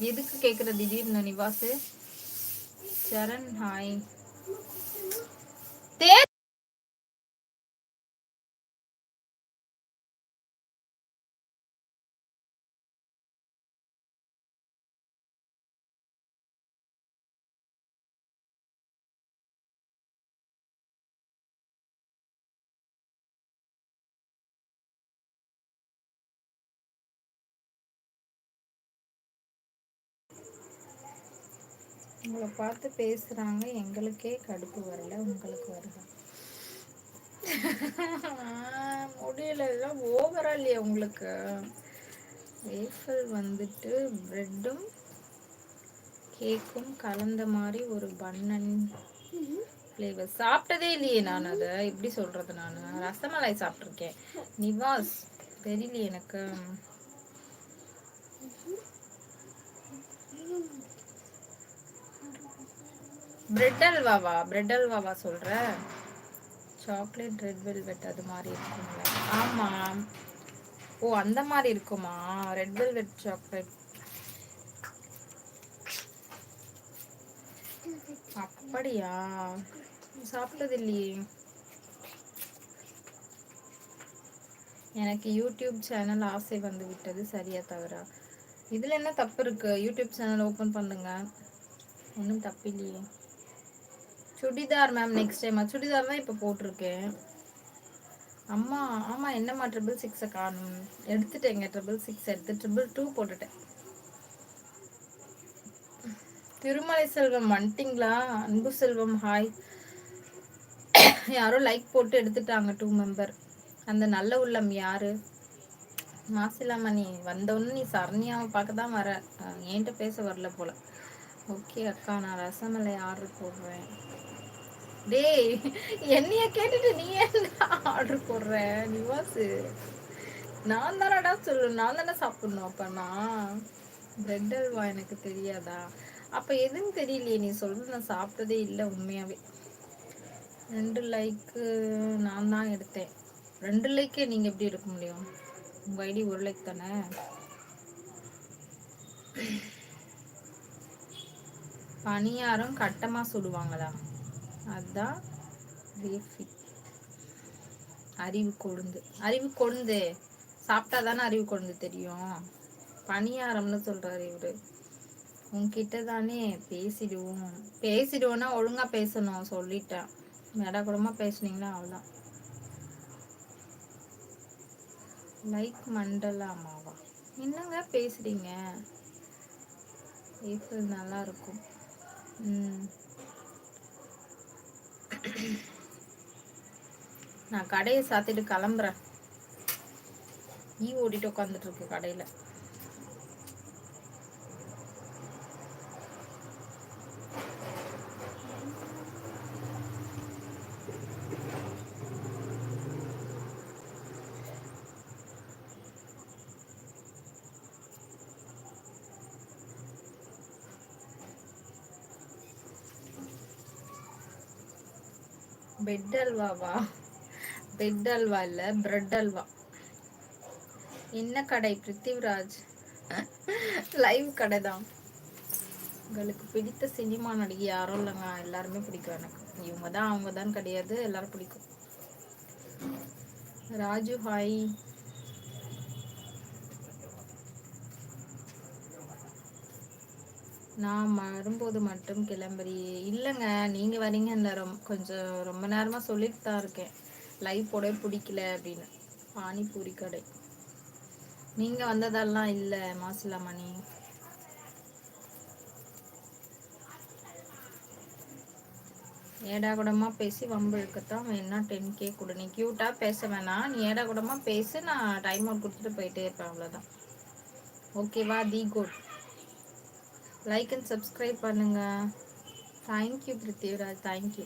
எதுக்கு கேக்குற திடீர்னு நிவாசு? சரண் ஹாய். தே உங்களை பார்த்து பேசுறாங்க, எங்களுக்கே கடுப்பு வரல, உங்களுக்கு வருதா? முடியல, எல்லாம் ஓவரா இல்லையா உங்களுக்கு? வேஃபல் வந்துட்டு பிரெட்டும் கேக்கும் கலந்த மாதிரி ஒரு பன்னன் ஃப்ளேவர் சாப்பிட்டதே இல்லையே. நான் அதை எப்படி சொல்றது? நான் ரசமலாய் சாப்பிட்ருக்கேன். நிவாஸ் தெரியல எனக்கு. பிரெட் அல்வாவா? பிரெட் அல்வாவா சொல்ற? சாக்லேட் ரெட் வெல்வெட் அது மாதிரி இருக்குங்களா? ஆமா. ஓ, அந்த மாதிரி இருக்குமா? ரெட் வெல்வெட் சாக்லேட் அப்படியா? சாப்பிட்டது இல்லையே. எனக்கு யூடியூப் சேனல் ஆசை வந்து விட்டது, சரியா தவறா? இதுல என்ன தப்பு இருக்கு? யூடியூப் சேனல் ஓபன் பண்ணுங்க, ஒன்றும் தப்பு இல்லையே. Churidar ma'am next time. Churidar தான் இப்போ போட்டிருக்கேன். அம்மா ஆமா, என்னம்மா 666 காணும்? எடுத்துட்டேங்க, 666 எடுத்து 222 போட்டுட்டேன். திருமலை செல்வம் வந்துட்டிங்களா? அன்பு செல்வம் ஹாய். யாரோ லைக் போட்டு எடுத்துட்டாங்க 2 மெம்பர். அந்த நல்ல உள்ளம் யாரு? மாசிலாமணி வந்தோன்னு நீ சரண்யாவை பார்க்க தான் வர, என்கிட்ட பேச வரல போல. ஓகே அக்கா, நான் ரசமலை ஆர்டர் போடுறேன். டேய், என்னைய கேட்டுட்டு நீ என்ன ஆர்டர் போடுற நிவாசு? நான் தானடா சொல்லணும், நான் தானே சாப்பிடணும். அப்ப நான் பிரெட் அல்வா எனக்கு தெரியாதா? அப்ப எதுன்னு தெரியலையே நீ சொல்றது. நான் சாப்பிட்டதே இல்லை உண்மையாவே. 2 லைக்கு நான் தான் எடுத்தேன். 2 லைக்கே நீங்க எப்படி எடுக்க முடியும்? உங்க ஐடி 1 லைக் தானே. பணியாரம் கட்டமா சுடுவாங்களா? அதான் அறிவு கொழுந்து. அறிவு கொழுந்து சாப்பிட்டாதானே அறிவு கொழுந்து தெரியும். பணியாரம்னு சொல்றாரு இவரு. உன்கிட்ட தானே பேசிடுவோம். பேசிடுவோம்னா ஒழுங்கா பேசணும், சொல்லிட்டேன். மேடா கூடமா பேசுனீங்கன்னா அவ்வளோதான். லைக் மண்டலாமாவா? என்னங்க பேசுறீங்க? பேசுறது நல்லா இருக்கும். நான் கடையை சாத்திட்டு கிளம்புறேன். ஓடிட்டு உட்காந்துட்டு இருக்கு கடையில. பெட் அல்வாவா? பெட் அல்வா இல்ல, பிரெட் அல்வா. என்ன கடை? பிருத்திவிராஜ் லைவ் கடை தான். உங்களுக்கு பிடித்த சினிமா நடிகை யாரும் இல்லைங்க, எல்லாருமே பிடிக்கும் எனக்கு. இவங்க தான் அவங்க தான் கிடையாது, எல்லாரும் பிடிக்கும். ராஜு ஹாய். நான் வரும்போது மட்டும் கிளம்புறியே? இல்லைங்க, நீங்க வரீங்க. கொஞ்சம் ரொம்ப நேரமா சொல்லிட்டு தான் இருக்கேன், லைவ் போட பிடிக்கல அப்படின்னு. பானிபூரி கடை நீங்க வந்ததெல்லாம் இல்லை மாசிலாமணி. ஏடா கூடமா பேசி வம்பு இழுக்கத்தான் வேணா 10K கொடு. நீ கியூட்டா பேச வேணாம், நீ ஏடா கூடமா பேசு, நான் டைம் அவுட் கொடுத்துட்டு போயிட்டே இருப்பேன், அவ்வளோதான். ஓகேவா? The good. Like and subscribe பண்ணுங்க. Thank you Prithviraj, thank you.